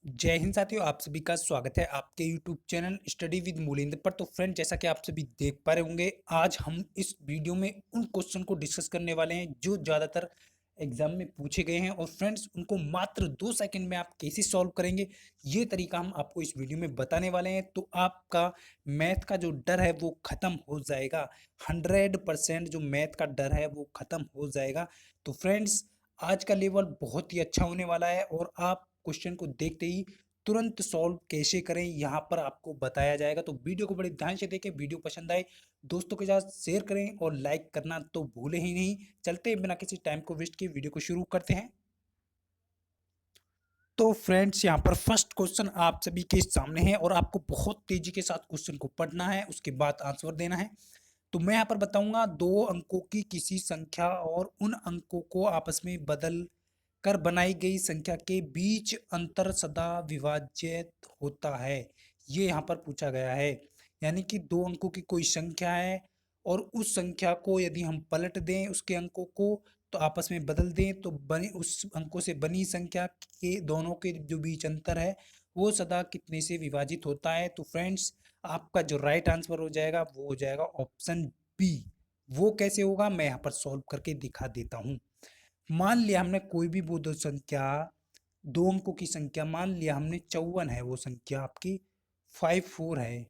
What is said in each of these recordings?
जय हिंद साथियों, आप सभी का स्वागत है आपके YouTube चैनल स्टडी विद मूलेंद्र पर। तो फ्रेंड, जैसा कि आप सभी देख पा रहे होंगे, आज हम इस वीडियो में उन क्वेश्चन को डिस्कस करने वाले हैं जो ज़्यादातर एग्जाम में पूछे गए हैं। और फ्रेंड्स, उनको मात्र 2 सेकंड में आप कैसे सॉल्व करेंगे, ये तरीका हम आपको इस वीडियो में बताने वाले हैं। तो आपका मैथ का जो डर है वो ख़त्म हो जाएगा। 100% जो मैथ का डर है वो ख़त्म हो जाएगा। तो फ्रेंड्स, आज का लेवल बहुत ही अच्छा होने वाला है और आप क्वेश्चन को देखते ही तुरंत सॉल्व कैसे करें यहाँ पर आपको बताया जाएगा। तो वीडियो को बड़े ध्यान से देखें। वीडियो पसंद आए दोस्तों के साथ शेयर करें और लाइक करना तो भूलें ही नहीं। चलते हैं बिना किसी टाइम को वेस्ट किए वीडियो को शुरू करते हैं। तो फ्रेंड्स, यहाँ पर फर्स्ट क्वेश्चन आप सभी के सामने है और आपको बहुत तेजी के साथ क्वेश्चन को पढ़ना है, उसके बाद आंसर देना है। तो मैं यहाँ पर बताऊंगा, दो अंकों की किसी संख्या और उन अंकों को आपस में बदल कर बनाई गई संख्या के बीच अंतर सदा विभाज्य होता है। ये यहाँ पर पूछा गया है। यानी कि दो अंकों की कोई संख्या है और उस संख्या को यदि हम पलट दें, उसके अंकों को तो आपस में बदल दें, तो बने उस अंकों से बनी संख्या के दोनों के जो बीच अंतर है वो सदा कितने से विभाजित होता है। तो फ्रेंड्स, आपका जो राइट आंसर हो जाएगा वो हो जाएगा ऑप्शन बी। वो कैसे होगा, मैं यहाँ पर सॉल्व करके दिखा देता हूँ। मान लिया हमने कोई भी वो दो संख्या, दो अंकों की संख्या मान लिया हमने 54 है, वो संख्या आपकी 54 है,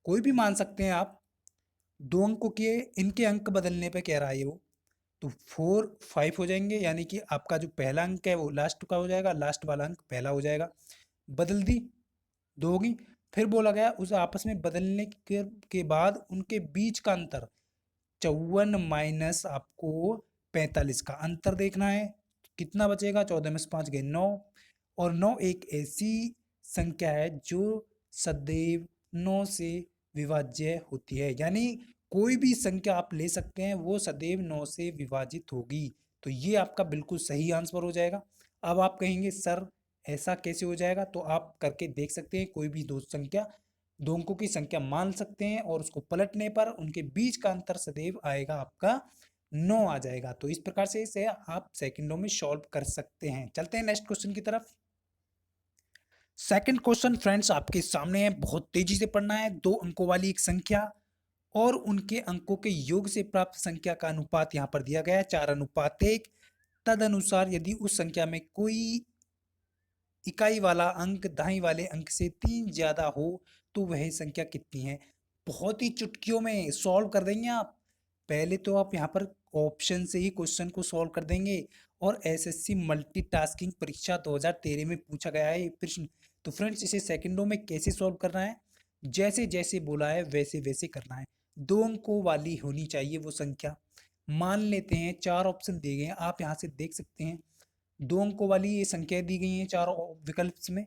कोई भी मान सकते हैं आप। दो अंकों के इनके अंक बदलने पे कह रहा है वो, तो 4 5 हो जाएंगे। यानी कि आपका जो पहला अंक है वो लास्ट का हो जाएगा, लास्ट वाला अंक पहला हो जाएगा। बदल दी, दो होगी। फिर बोला गया उस आपस में बदलने के बाद उनके बीच का अंतर 54 माइनस आपको 45 का अंतर देखना है। कितना बचेगा, 14 में से 5 गए 9। और 9 एक ऐसी संख्या है जो सदैव 9 से विभाज्य होती है। यानी कोई भी संख्या आप ले सकते हैं, वो सदैव 9 से विभाजित होगी। तो ये आपका बिल्कुल सही आंसर हो जाएगा। अब आप कहेंगे सर ऐसा कैसे हो जाएगा, तो आप करके देख सकते हैं। कोई भी दो संख्या, दो अंकों की संख्या मान सकते हैं और उसको पलटने पर उनके बीच का अंतर सदैव आएगा आपका 9 आ जाएगा। तो इस प्रकार से इसे आप सेकंडों में सॉल्व कर सकते हैं। चलते हैं नेक्स्ट क्वेश्चन की तरफ। सेकंड क्वेश्चन फ्रेंड्स आपके सामने है, बहुत तेजी से पढ़ना है। दो अंकों वाली एक संख्या और उनके अंकों के योग से प्राप्त संख्या का अनुपात यहाँ पर दिया गया है 4:1। तदनुसार यदि उस संख्या में कोई इकाई वाला अंक दाईं वाले अंक से 3 ज्यादा हो तो वह संख्या कितनी है। बहुत ही चुटकियों में सॉल्व कर देंगे आप। पहले तो आप यहाँ पर ऑप्शन से ही क्वेश्चन को सॉल्व कर देंगे। और एसएससी मल्टीटास्किंग परीक्षा 2013 में पूछा गया है ये प्रश्न। तो फ्रेंड्स, इसे सेकंडों में कैसे सॉल्व करना है, जैसे जैसे बोला है वैसे वैसे करना है। दो अंकों वाली होनी चाहिए वो संख्या। मान लेते हैं चार ऑप्शन दिए गए हैं, आप यहाँ से देख सकते हैं। दो अंकों वाली ये संख्या दी गई हैं चारों विकल्प में।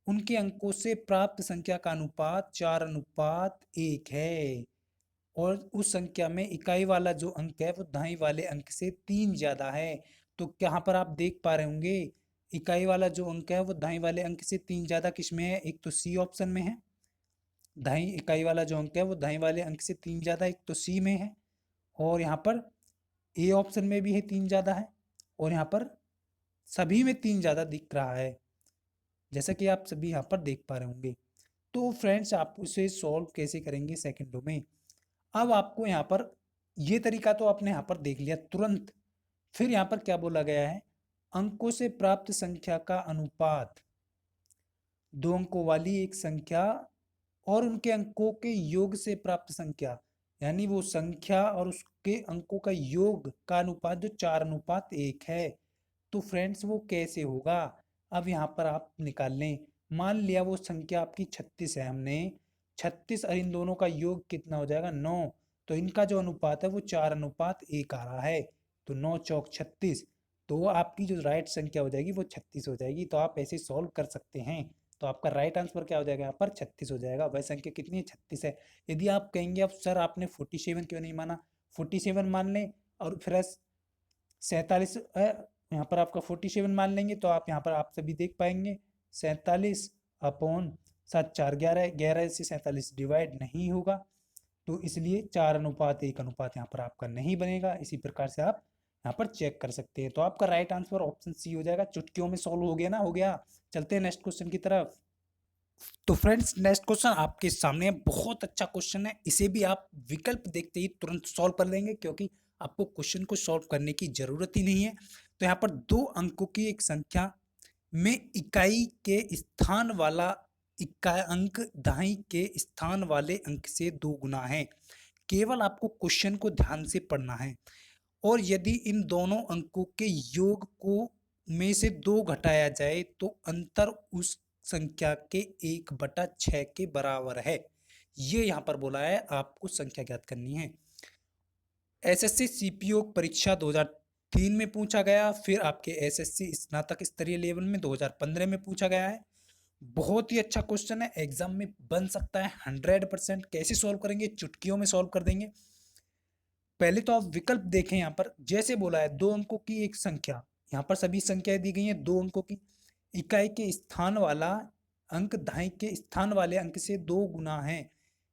उनके अंकों से प्राप्त संख्या का अनुपात 4:1 है। और उस संख्या में इकाई वाला जो अंक है वो दाईं वाले अंक से 3 ज्यादा है। तो यहाँ पर आप देख पा रहे होंगे, इकाई वाला जो अंक है वो दाईं वाले अंक से 3 ज्यादा किसमें है, एक तो सी ऑप्शन में है। दाईं इकाई वाला जो अंक है वो दाईं वाले अंक से 3 ज्यादा एक तो सी में है, और यहाँ पर ए ऑप्शन में भी है 3 ज्यादा है, और यहाँ पर सभी में 3 ज्यादा दिख रहा है, जैसा कि आप सभी यहाँ पर देख पा रहे होंगे। तो फ्रेंड्स, आप उसे सॉल्व कैसे करेंगे सेकंडों में। अब आपको यहाँ पर ये तरीका तो आपने यहाँ पर देख लिया तुरंत। फिर यहाँ पर क्या बोला गया है, अंकों से प्राप्त संख्या का अनुपात, दो अंकों वाली एक संख्या और उनके अंकों के योग से प्राप्त संख्या, यानी वो संख्या और उसके अंकों का योग का अनुपात जो 4:1 है। तो फ्रेंड्स, वो कैसे होगा, अब यहाँ पर आप निकाल लें। मान लिया वो संख्या आपकी 36 है, हमने 36 और इन दोनों का योग कितना हो जाएगा, 9। तो इनका जो अनुपात है वो 4:1 आ रहा है। तो 9 चौक 36, तो आपकी जो राइट संख्या हो जाएगी वो 36 हो जाएगी। तो आप ऐसे सॉल्व कर सकते हैं। तो आपका राइट आंसर क्या हो जाएगा, यहाँ पर 36 हो जाएगा। वह संख्या कितनी है, 36 है। यदि आप कहेंगे अब सर आपने 47 क्यों नहीं माना, 47 मान लें और फिर 47 यहाँ पर आपका 47 मान लेंगे, तो आप यहाँ पर आप सभी देख पाएंगे 47 अपॉन 7 4 11, 11 से 47 डिवाइड नहीं होगा। तो इसलिए 4:1 अनुपात यहाँ पर आपका नहीं बनेगा। इसी प्रकार से आप यहाँ पर चेक कर सकते हैं। तो आपका राइट आंसर ऑप्शन सी हो जाएगा। चुटकियों में सॉल्व हो गया ना, हो गया। चलते हैं नेक्स्ट क्वेश्चन की तरफ। तो फ्रेंड्स नेक्स्ट क्वेश्चन आपके सामने है, बहुत अच्छा क्वेश्चन है। इसे भी आप विकल्प देखते ही तुरंत सॉल्व कर लेंगे, क्योंकि आपको क्वेश्चन को सॉल्व करने की जरूरत ही नहीं है। तो यहाँ पर दो अंकों की एक संख्या में इकाई के स्थान वाला इकाई अंक दहाई के स्थान वाले अंक से दो गुना है। केवल आपको क्वेश्चन को ध्यान से पढ़ना है, और यदि इन दोनों अंकों के योग को में से दो घटाया जाए तो अंतर उस संख्या के 1/6 के बराबर है। ये यहाँ पर बोला है, आपको संख्या ज्ञात करनी है। एसएससी सीपीओ परीक्षा 2003 में पूछा गया, फिर आपके एसएससी स्नातक स्तरीय लेवल में 2015 में पूछा गया है। बहुत ही अच्छा क्वेश्चन है, एग्जाम में बन सकता है 100%। कैसे सॉल्व करेंगे? चुटकियों में सॉल्व कर देंगे। पहले तो आप विकल्प देखें, यहाँ पर जैसे बोला है दो अंकों की एक संख्या, यहाँ पर सभी संख्याएं दी गई हैं दो अंकों की। इकाई के स्थान वाला अंक दहाई के स्थान वाले अंक से दो गुना है,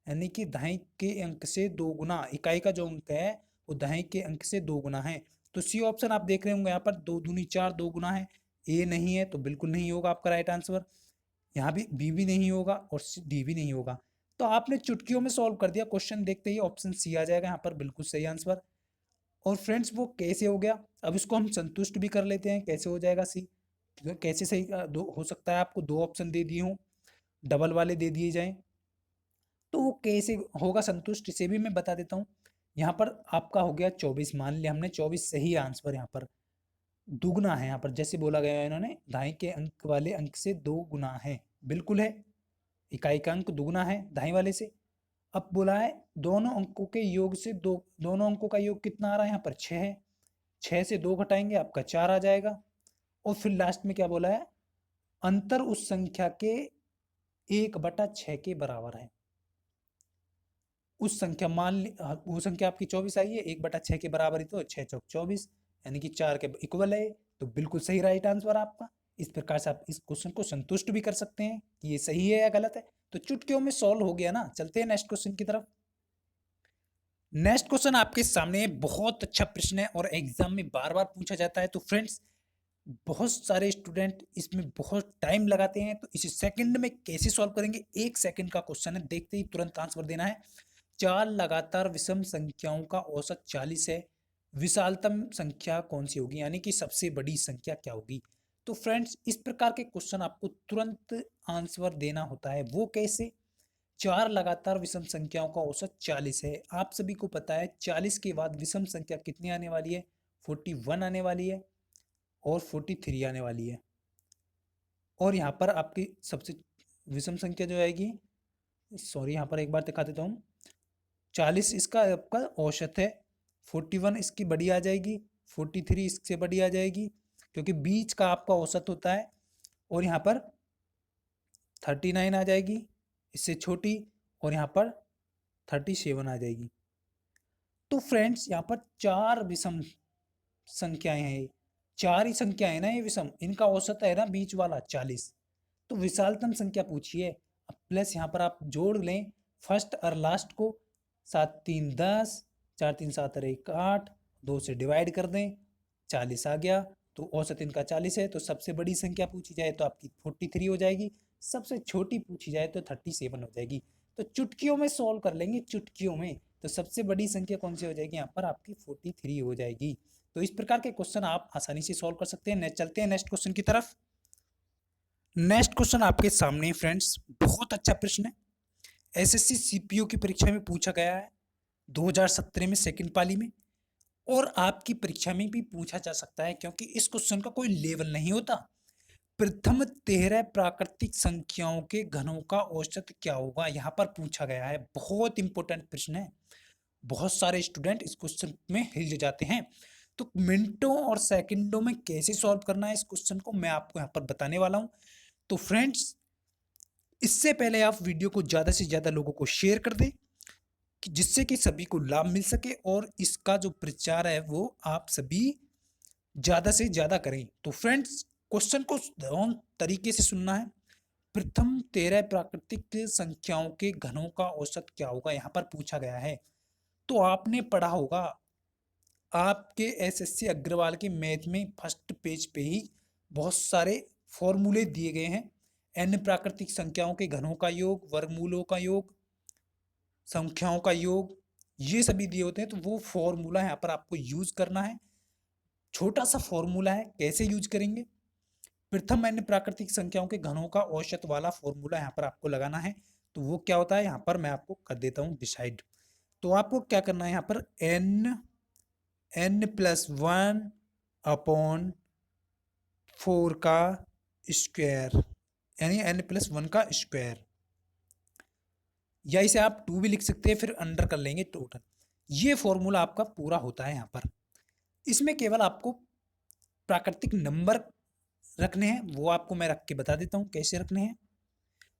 यानी कि दहाई के अंक से दो गुना, इकाई का जो अंक है वो दहाई के अंक से दो गुना है। तो सी ऑप्शन आप देख रहे होंगे, यहाँ पर 2 दूनी 4 दो गुना है। ए नहीं है तो बिल्कुल नहीं होगा आपका राइट आंसर। यहाँ भी बी भी नहीं होगा और डी भी नहीं होगा। तो आपने चुटकियों में सॉल्व कर दिया, क्वेश्चन देखते ही ऑप्शन सी आ जाएगा यहाँ पर, बिल्कुल सही आंसर। और फ्रेंड्स वो कैसे हो गया, अब इसको हम संतुष्ट भी कर लेते हैं। कैसे हो जाएगा सी? कैसे सही दो हो सकता है? आपको दो ऑप्शन दे दिए हों, डबल वाले दे दिए जाएं, तो वो कैसे होगा संतुष्ट, इसे भी मैं बता देता हूँ। यहाँ पर आपका हो गया 24, मान लिया हमने 24 सही आंसर। यहाँ पर दुगना है, यहाँ पर जैसे बोला गया है इन्होंने, दहाई के अंक वाले अंक से दो गुना है, बिल्कुल है। इकाई का अंक दुगना है दहाई वाले से। अब बोला है दोनों अंकों के योग से दो, दोनों अंकों का योग कितना आ रहा है? यहाँ पर 6 है। 6 से 2 घटाएंगे आपका 4 आ जाएगा। और फिर लास्ट में क्या बोला है? अंतर उस संख्या के 1/6 के बराबर है। उस संख्या वो संख्या आपकी 24 आई है, 1/6 के बराबर ही, तो 6 चौक 24, यानी कि 4 के इक्वल है। तो बिल्कुल सही राइट आंसर आपका। इस प्रकार से आप इस क्वेश्चन को संतुष्ट भी कर सकते हैं कि ये सही है या गलत है। तो चुटकियों में सॉल्व हो गया ना। चलते हैं नेक्स्ट क्वेश्चन की तरफ। नेक्स्ट क्वेश्चन आपके सामने बहुत अच्छा प्रश्न है और एग्जाम में बार बार पूछा जाता है। तो फ्रेंड्स बहुत सारे स्टूडेंट इसमें बहुत टाइम लगाते हैं, तो इसे सेकंड में कैसे सॉल्व करेंगे? 1 सेकंड का क्वेश्चन है, देखते ही तुरंत आंसर देना है। चार लगातार विषम संख्याओं का औसत 40 है, विशालतम संख्या कौन सी होगी, यानी कि सबसे बड़ी संख्या क्या होगी? तो फ्रेंड्स इस प्रकार के क्वेश्चन आपको तुरंत आंसर देना होता है। वो कैसे? चार लगातार विषम संख्याओं का औसत 40 है। आप सभी को पता है 40 के बाद विषम संख्या कितनी आने वाली है? 41 आने वाली है और 43 आने वाली है। और यहाँ पर आपकी सबसे विषम संख्या जो आएगी, सॉरी यहाँ पर एक बार दिखा देता हूँ। 40 इसका आपका औसत है, 41 इसकी बड़ी आ जाएगी, 43 इससे बड़ी आ जाएगी, क्योंकि बीच का आपका औसत होता है। और यहाँ पर 39 आ जाएगी इससे छोटी, और यहाँ पर 37 आ जाएगी। तो फ्रेंड्स यहाँ पर चार विषम संख्याएं हैं, चार ही संख्याएं ना ये विषम, इनका औसत है ना बीच वाला 40। तो विशालतम संख्या पूछिए। अब प्लस यहाँ पर आप जोड़ लें फर्स्ट और लास्ट को, 7 3 10, 4 3 7 और 1 8, 2 से डिवाइड कर दें, 40 आ गया। तो औसत इनका 40 है। तो सबसे बड़ी संख्या पूछी जाए तो आपकी 43 हो जाएगी, सबसे छोटी पूछी जाए तो 37 हो जाएगी। तो चुटकियों में सॉल्व कर लेंगे, चुटकियों में। तो सबसे बड़ी संख्या कौन सी हो जाएगी? यहाँ पर आपकी 43 हो जाएगी। तो इस प्रकार के क्वेश्चन आप आसानी से सॉल्व कर सकते हैं। चलते हैं नेक्स्ट क्वेश्चन की तरफ। नेक्स्ट क्वेश्चन आपके सामने फ्रेंड्स बहुत अच्छा प्रश्न है, एसएससी सीपीओ की परीक्षा में पूछा गया है 2017 में सेकंड पाली में, और आपकी परीक्षा में भी पूछा जा सकता है, क्योंकि इस क्वेश्चन का कोई लेवल नहीं होता। प्रथम 13 प्राकृतिक संख्याओं के घनों का औसत क्या होगा, यहाँ पर पूछा गया है। बहुत इंपॉर्टेंट प्रश्न है, बहुत सारे स्टूडेंट इस क्वेश्चन में हिल जाते हैं। तो मिनटों और सेकंडों में कैसे सॉल्व करना है इस क्वेश्चन को, मैं आपको यहाँ पर बताने वाला हूँ। तो फ्रेंड्स इससे पहले आप वीडियो को ज़्यादा से ज़्यादा लोगों को शेयर कर दें, कि जिससे कि सभी को लाभ मिल सके, और इसका जो प्रचार है वो आप सभी ज़्यादा से ज़्यादा करें। तो फ्रेंड्स क्वेश्चन को ध्यान तरीके से सुनना है। प्रथम 13 प्राकृतिक संख्याओं के घनों का औसत क्या होगा, यहाँ पर पूछा गया है। तो आपने पढ़ा होगा आपके एसएससी अग्रवाल के मैथ में फर्स्ट पेज पे ही बहुत सारे फॉर्मूले दिए गए हैं। n प्राकृतिक संख्याओं के घनों का योग, वर्गमूलों का योग, संख्याओं का योग, ये सभी दिए होते हैं। तो वो फॉर्मूला यहाँ पर आपको यूज करना है। छोटा सा फॉर्मूला है, कैसे यूज करेंगे? प्रथम n प्राकृतिक संख्याओं के घनों का औसत वाला फॉर्मूला यहाँ पर आपको लगाना है। तो वो क्या होता है, यहाँ पर मैं आपको कर देता हूँ डिसाइड। तो आपको क्या करना है, यहाँ पर n+1 अपॉन 4 का स्क्वायर, यानी n+1 का स्क्वायर, या इसे आप 2 भी लिख सकते हैं, फिर अंडर कर लेंगे टोटल। ये फॉर्मूला आपका पूरा होता है यहाँ पर। इसमें केवल आपको प्राकृतिक नंबर रखने हैं, वो आपको मैं रख के बता देता हूँ कैसे रखने हैं।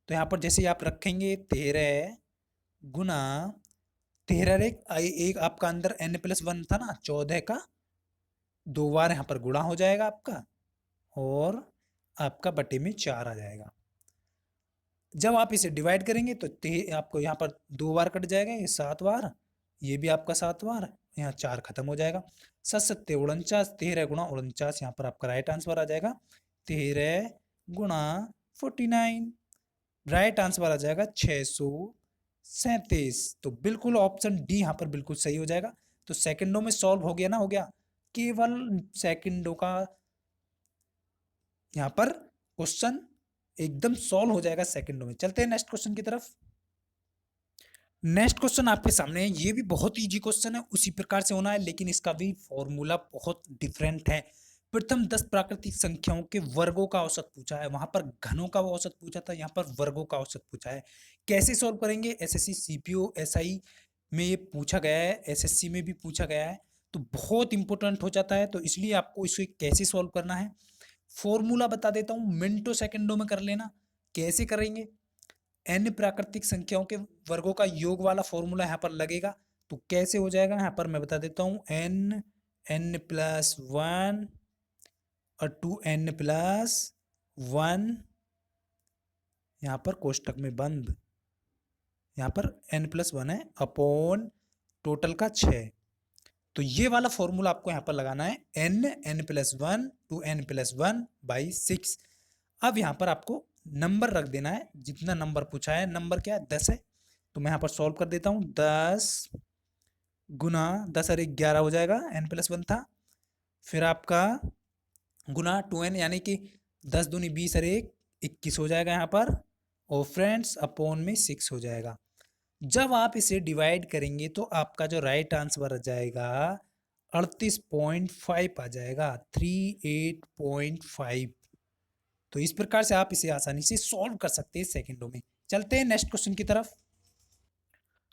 तो यहाँ पर जैसे आप रखेंगे 13 गुना 13 एक आपका अंदर n+1 था ना, 14 का 2 बार यहाँ पर गुणा हो जाएगा आपका, और आपका बटे में 4 आ जाएगा। जब आप इसे डिवाइड करेंगे तो आपको यहाँ पर 2 बार कट जाएगा, ये 7 बार, ये भी आपका 7 बार, यहाँ 4 खत्म हो जाएगा। 7 सत्ते 49, 13 गुणा 49 यहाँ पर आपका राइट आंसर आ जाएगा 13 गुणा 49, राइट आंसर आ जाएगा 637। तो बिल्कुल ऑप्शन डी यहाँ पर बिल्कुल सही हो जाएगा। तो सेकंडों में सॉल्व हो गया ना, हो गया, केवल सेकंडों का यहाँ पर क्वेश्चन एकदम सॉल्व हो जाएगा सेकंडों में। चलते हैं नेक्स्ट क्वेश्चन की तरफ। नेक्स्ट क्वेश्चन आपके सामने है, ये भी बहुत इजी क्वेश्चन है, उसी प्रकार से होना है, लेकिन इसका भी फॉर्मूला बहुत डिफरेंट है। प्रथम 10 प्राकृतिक संख्याओं के वर्गों का औसत पूछा है, वहां पर घनों का औसत पूछा था, यहाँ पर वर्गों का औसत पूछा है। कैसे सॉल्व करेंगे? एसएससी सीपीओ एसआई में ये पूछा गया है, एसएससी में भी पूछा गया है, तो बहुत इंपॉर्टेंट हो जाता है। तो इसलिए आपको इसे कैसे सॉल्व करना है, फॉर्मूला बता देता हूं, मिनटों सेकंडों में कर लेना। कैसे करेंगे? n प्राकृतिक संख्याओं के वर्गों का योग वाला फॉर्मूला यहाँ पर लगेगा। तो कैसे हो जाएगा, यहाँ पर मैं बता देता हूँ, n+1 और 2n+1, यहाँ पर कोष्टक में बंद, यहाँ पर n+1 है अपॉन टोटल का 6। तो ये वाला फॉर्मूला आपको यहाँ पर लगाना है, n+1 2n+1/6। अब यहाँ पर आपको नंबर रख देना है, जितना नंबर पूछा है, नंबर क्या है, 10 है। तो मैं यहाँ पर सॉल्व कर देता हूँ, 10 गुना 10 और 11 हो जाएगा, n+1 था, फिर आपका गुना 2n, यानी कि 10 दूनी 20 और 1 21 हो जाएगा यहाँ पर, और फ्रेंड्स अपॉन में 6 हो जाएगा। जब आप इसे डिवाइड करेंगे तो आपका जो राइट आंसर आ जाएगा 38.5 आ जाएगा, 38.5। तो इस प्रकार से आप इसे आसानी से सॉल्व कर सकते हैं सेकंडों में। चलते हैं नेक्स्ट क्वेश्चन की तरफ।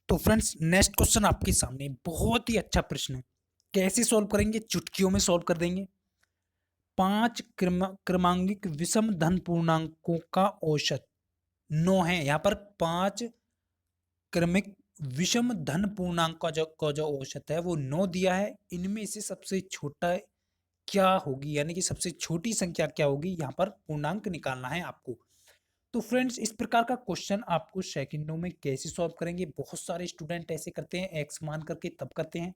तो फ्रेंड्स नेक्स्ट क्वेश्चन आपके सामने बहुत ही अच्छा प्रश्न है, कैसे सॉल्व करेंगे? चुटकियों में सॉल्व कर देंगे। 5 क्रमांकित विषम धन पूर्णांकों का औसत 9 है। यहाँ पर 5 क्रमिक विषम धन पूर्णांक का जो औसत है वो 9 दिया है। इनमें से सबसे छोटा क्या होगी, यानी कि सबसे छोटी संख्या क्या होगी, यहाँ पर पूर्णांक निकालना है आपको। तो फ्रेंड्स इस प्रकार का क्वेश्चन आपको सेकंडों में कैसे सॉल्व करेंगे, बहुत सारे स्टूडेंट ऐसे करते हैं, एक्स मान करके तब करते हैं।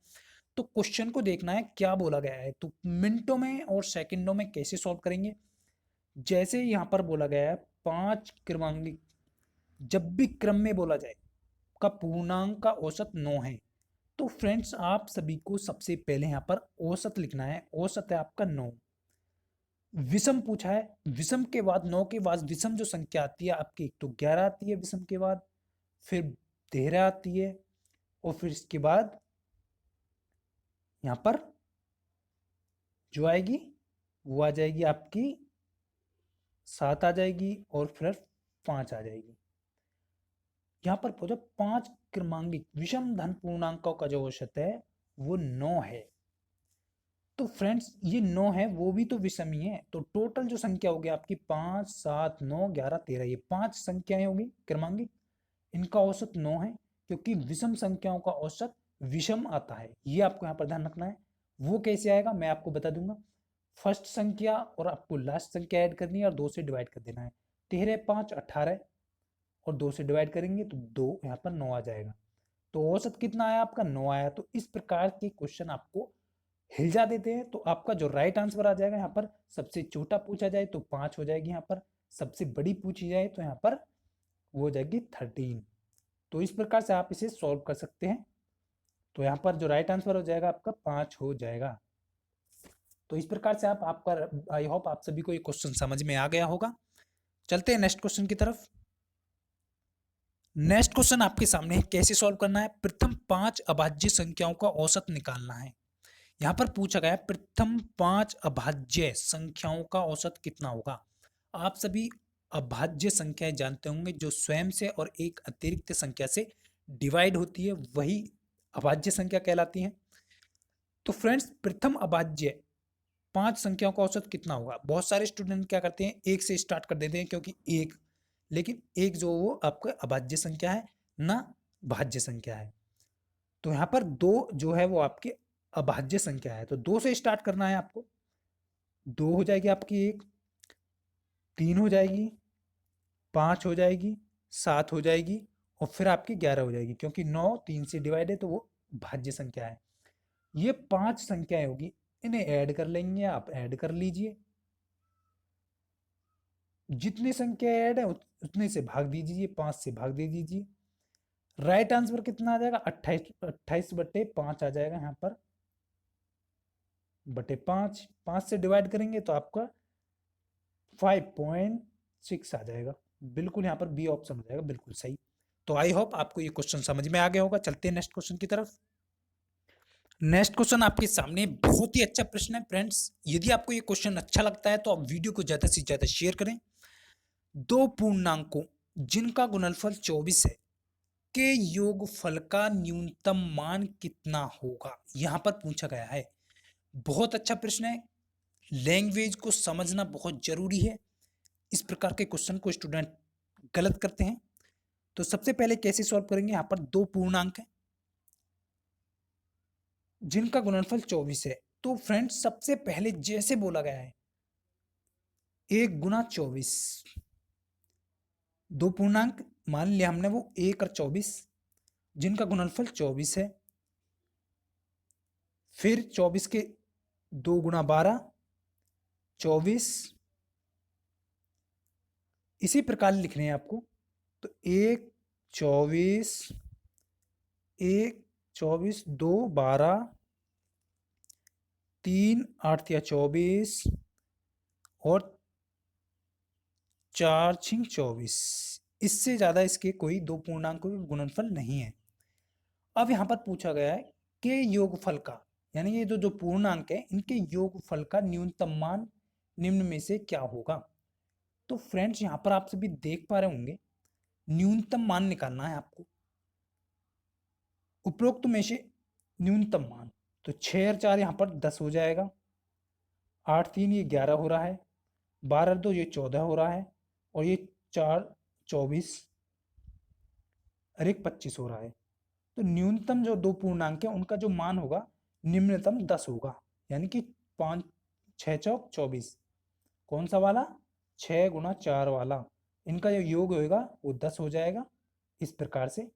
तो क्वेश्चन को देखना है क्या बोला गया है, तो मिनटों में और सेकंडों में कैसे सॉल्व करेंगे। जैसे यहाँ पर बोला गया है 5 क्रमांकित, जब भी क्रम में बोला जाए, का पूर्णांक का औसत 9 है। तो फ्रेंड्स आप सभी को सबसे पहले यहाँ पर औसत लिखना है। औसत है आपका 9। विषम पूछा है, विषम के बाद 9 के बाद विषम जो संख्या आती है आपकी, एक तो 11 आती है विषम के बाद, फिर 13 आती है, और फिर इसके बाद यहाँ पर जो आएगी वो आ जाएगी आपकी 7 आ जाएगी, और फिर 5 आ जाएगी। यहाँ पर पूछा 5 क्रमांकित विषम धन पूर्णांकों का जो औसत है वो 9 है। तो फ्रेंड्स ये 9 है, वो भी तो विषम ही है। तो टोटल जो संख्या होगी आपकी 5 7 9 11 13, ये 5 संख्याएं होगी क्रमांकित, इनका औसत 9 है, क्योंकि विषम संख्याओं का औसत विषम आता है। ये आपको यहाँ पर ध्यान रखना है। वो कैसे आएगा मैं आपको बता दूंगा। फर्स्ट संख्या और आपको लास्ट संख्या ऐड करनी है और 2 से डिवाइड कर देना है। 13 5 18, और 2 से डिवाइड करेंगे तो 2 यहाँ पर 9 आ जाएगा। तो औसत कितना आया आपका, 9 आया। तो इस प्रकार के क्वेश्चन आपको हिलजा देते हैं तो आपका जो राइट आंसर आ जाएगा यहाँ पर, सबसे छोटा पूछा जाए तो 5 हो जाएगी, यहाँ पर सबसे बड़ी पूछी जाए तो यहाँ पर वो हो जाएगी 13। तो इस प्रकार से आप इसे सॉल्व कर सकते हैं। तो यहाँ पर जो राइट आंसर हो जाएगा आपका 5 हो जाएगा। तो इस प्रकार से आपका आई होप आप सभी को ये क्वेश्चन समझ में आ गया होगा। चलते हैं नेक्स्ट क्वेश्चन की तरफ। नेक्स्ट क्वेश्चन आपके सामने है, कैसे सॉल्व करना है। प्रथम 5 अभाज्य संख्याओं का औसत निकालना है। यहाँ पर पूछा गया है प्रथम 5 अभाज्य संख्याओं का औसत कितना होगा। आप सभी अभाज्य संख्याएं जानते होंगे, जो स्वयं से और एक अतिरिक्त संख्या से डिवाइड होती है, वही अभाज्य संख्या कहलाती है। तो फ्रेंड्स, प्रथम अभाज्य 5 संख्याओं का औसत कितना होगा। बहुत सारे स्टूडेंट क्या करते हैं, 1 से स्टार्ट कर देते हैं, क्योंकि एक, लेकिन एक जो वो आपका अभाज्य संख्या है ना भाज्य संख्या है। तो यहाँ पर 2 जो है वो आपके अभाज्य संख्या है, तो 2 से स्टार्ट करना है आपको। 2 हो जाएगी आपकी 1, 3 हो जाएगी, 5 हो जाएगी, 7 हो जाएगी और फिर आपकी 11 हो जाएगी, क्योंकि 9 3 से डिवाइड है तो वो भाज्य संख्या है। ये 5 संख्याएं होगी, इन्हें ऐड कर लेंगे, आप ऐड कर लीजिए। जितनी संख्या ऐड है उतने से भाग दीजिए, 5 से भाग दे दीजिए। राइट आंसर कितना आ जाएगा, 28/5 आ जाएगा यहाँ पर, बटे 5। 5 से डिवाइड करेंगे तो आपका 5.6 आ जाएगा। बिल्कुल यहाँ पर बी ऑप्शन हो जाएगा, बिल्कुल सही। तो आई होप आपको ये क्वेश्चन समझ में आ गया होगा। चलते हैं नेक्स्ट क्वेश्चन की तरफ। नेक्स्ट क्वेश्चन आपके सामने बहुत ही अच्छा प्रश्न है फ्रेंड्स। यदि आपको ये क्वेश्चन अच्छा लगता है तो आप वीडियो को ज्यादा से ज्यादा शेयर करें। 2 पूर्णांकों जिनका गुणनफल 24 है के योगफल का न्यूनतम मान कितना होगा, यहां पर पूछा गया है। बहुत अच्छा प्रश्न है। लैंग्वेज को समझना बहुत जरूरी है। इस प्रकार के क्वेश्चन को स्टूडेंट गलत करते हैं। तो सबसे पहले कैसे सॉल्व करेंगे, यहां पर 2 पूर्णांक है जिनका गुणनफल 24 है। तो फ्रेंड्स, सबसे पहले जैसे बोला गया है 1 गुना 24, 2 पूर्णांक मान लिया हमने, वो 1 और 24 जिनका गुणनफल 24 है। फिर 24 के 2 गुना 12, 24 इसी प्रकार लिखने हैं आपको। तो 1 24, 1 24, 2 12, 3 8 या 24 और 4 6 24। इससे ज्यादा इसके कोई 2 पूर्णांकों के गुणनफल नहीं है। अब यहां पर पूछा गया है कि योगफल का, यानी ये जो पूर्णांक है इनके योगफल का न्यूनतम मान निम्न में से क्या होगा। तो फ्रेंड्स, यहां पर आप सभी देख पा रहे होंगे, न्यूनतम मान निकालना है आपको। उपरोक्त में से न्यूनतम मान, तो 6 और 4 यहाँ पर 10 हो जाएगा, 8 3 ये 11 हो रहा है, 12 2 ये 14 हो रहा है और ये 4 24 और 1 25 हो रहा है। तो न्यूनतम जो 2 पूर्णांक है उनका जो मान होगा निम्नतम 10 होगा, यानी कि 5 6 चौक 24। कौन सा वाला, 6 गुना 4 वाला, इनका जो योग होगा वो 10 हो जाएगा। इस प्रकार से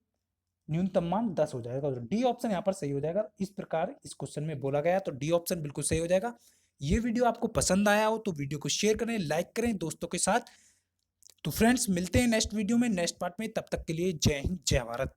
न्यूनतम मान 10 हो जाएगा। तो डी ऑप्शन यहाँ पर सही हो जाएगा। इस प्रकार इस क्वेश्चन में बोला गया, तो डी ऑप्शन बिल्कुल सही हो जाएगा। ये वीडियो आपको पसंद आया हो तो वीडियो को शेयर करें, लाइक करें दोस्तों के साथ। तो फ्रेंड्स, मिलते हैं नेक्स्ट वीडियो में, नेक्स्ट पार्ट में। तब तक के लिए जय हिंद, जय भारत।